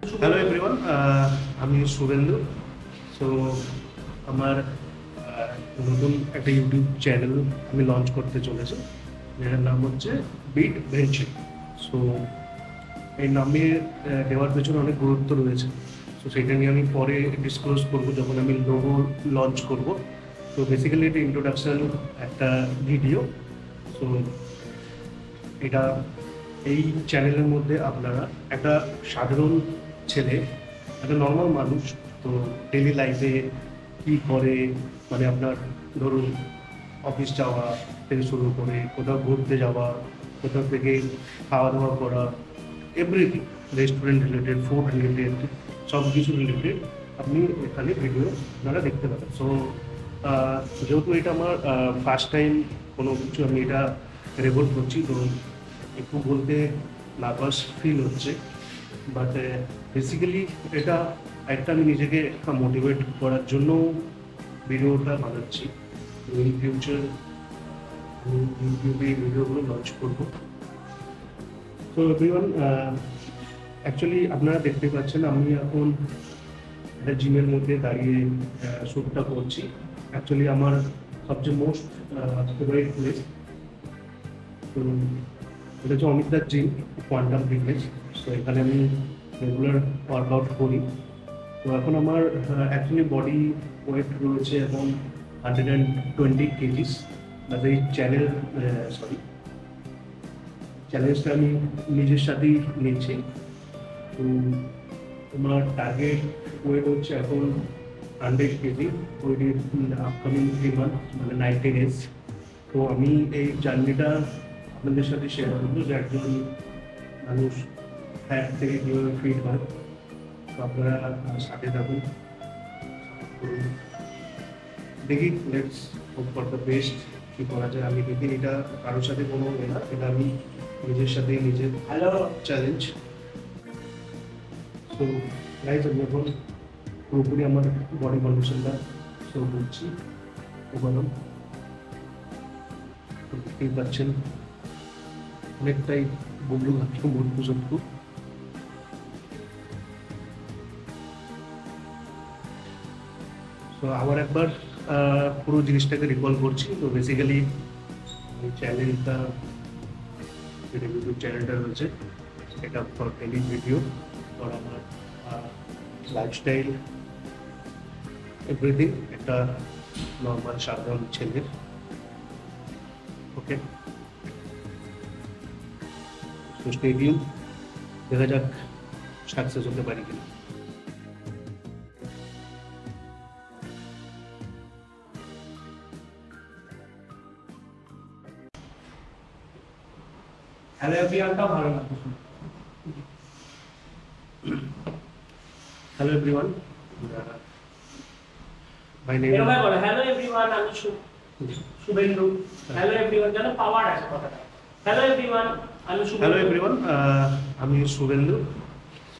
Hello everyone, আমি Suvendu. So আমার নতুন একটা ইউটিউব চ্যানেল আমি লঞ্চ করতে চলেছি, যেটার নাম হচ্ছে বিট ভেঞ্চার। সো এই নামে দেওয়ার পেছনে অনেক গুরুত্ব রয়েছে। সো সেটা নিয়ে আমি পরে ডিসক্লোজ করব যখন আমি লোগো লঞ্চ করব। তো বেসিক্যালি এটা ইন্ট্রোডাকশন একটা ভিডিও। সো এটা এই চ্যানেলের মধ্যে আপনারা একটা সাধারণ ছেলে, একটা নর্মাল মানুষ, তো ডেলি লাইফে কী করে, মানে আপনার ধরুন অফিস যাওয়া থেকে শুরু করে কোথাও ঘুরতে যাওয়া, কোথাও থেকে খাওয়া দাওয়া করা, everything, restaurant related, food related, সব কিছু রিলেটেড আপনি এখানে ভিডিও আপনারা দেখতে পাবেন। সো যেহেতু এটা আমার ফার্স্ট টাইম কোনো কিছু আমি এটা রেকর্ড করছি, তো একটু বলতে নার্ভাস ফিল হচ্ছে। বাট বেসিক্যালি এটা একটা আমি নিজেকে মোটিভেট করার জন্য ভিডিওটা বানাচ্ছি। তো ইন ফিউচার আমি ইউটিউবে এই ভিডিওগুলো লঞ্চ করবো। তো এভরিওয়ান, অ্যাকচুয়ালি আপনারা দেখতে পাচ্ছেন আমি এখন একটা জিমের মধ্যে দাঁড়িয়ে শ্যুটটা করছি। অ্যাকচুয়ালি আমার সবচেয়ে মোস্ট ফেভারিট প্লেস, তো এটা হচ্ছে অমিতদার জিম, কোয়ান্টাম ফিটনেস। সো এখানে আমি রেগুলার ওয়ার্কআউট করি। তো এখন আমার অ্যাকচুয়ালি বডি ওয়েট রয়েছে এখন 120 কেজিস। বাট এই চ্যালেঞ্জটা আমি নিজের সাথেই নিচ্ছি। তো আমার টার্গেট ওয়েট হচ্ছে এখন 100 কেজি ওয়েটের আপকামিং 3 মান্থ, মানে 90 ডেজ। তো আমি এই জার্নিটা আপনাদের সাথে শেয়ার করবো যে একজন মানুষ ফ্যাট থেকে কীভাবে ফিট হয়। তো আপনারা সাথে থাকুন, দেখি let's hope for the best. কী করা যায় আমি দেখি, এটা কারোর সাথে কোনো না, এটা আমি নিজের সাথেই নিজের চ্যালেঞ্জ। তো গাইজ আমি এখন পুরোপুরি আমার বডি কন্ডিশনটা শো করছি। বলুন, দেখতেই পাচ্ছেন অনেকটাই বগলু ঘাটলো মোটকু সটকু। তো আবার একবার পুরো জিনিসটাকে রিকল করছি। তো বেসিক্যালি এই চ্যানেলটা, যেটা ইউটিউব চ্যানেলটা রয়েছে, এটা ফর ডেলি ভিডিও, ফর আমার লাইফস্টাইল, এভরিথিং, একটা নর্মাল সাধারণ ছেলের। ওকে, তো স্টে টিউন, দেখা যাক সাকসেস হতে পারি কিনা। হ্যালো এভরিওয়ানটা ভালো লাগতো। হ্যালো এভরিওয়ান, মাই নেম এরকম বলো, হ্যালো এভরিওয়ান, আমি শুভেন্দু। হ্যালো এভরিওয়ান, যেন পাওয়ার আছে কথাটা। হ্যালো এভরিওয়ান, আমি হ্যালো শুভেন্দু। এভরিওয়ান, আমি শুভেন্দু।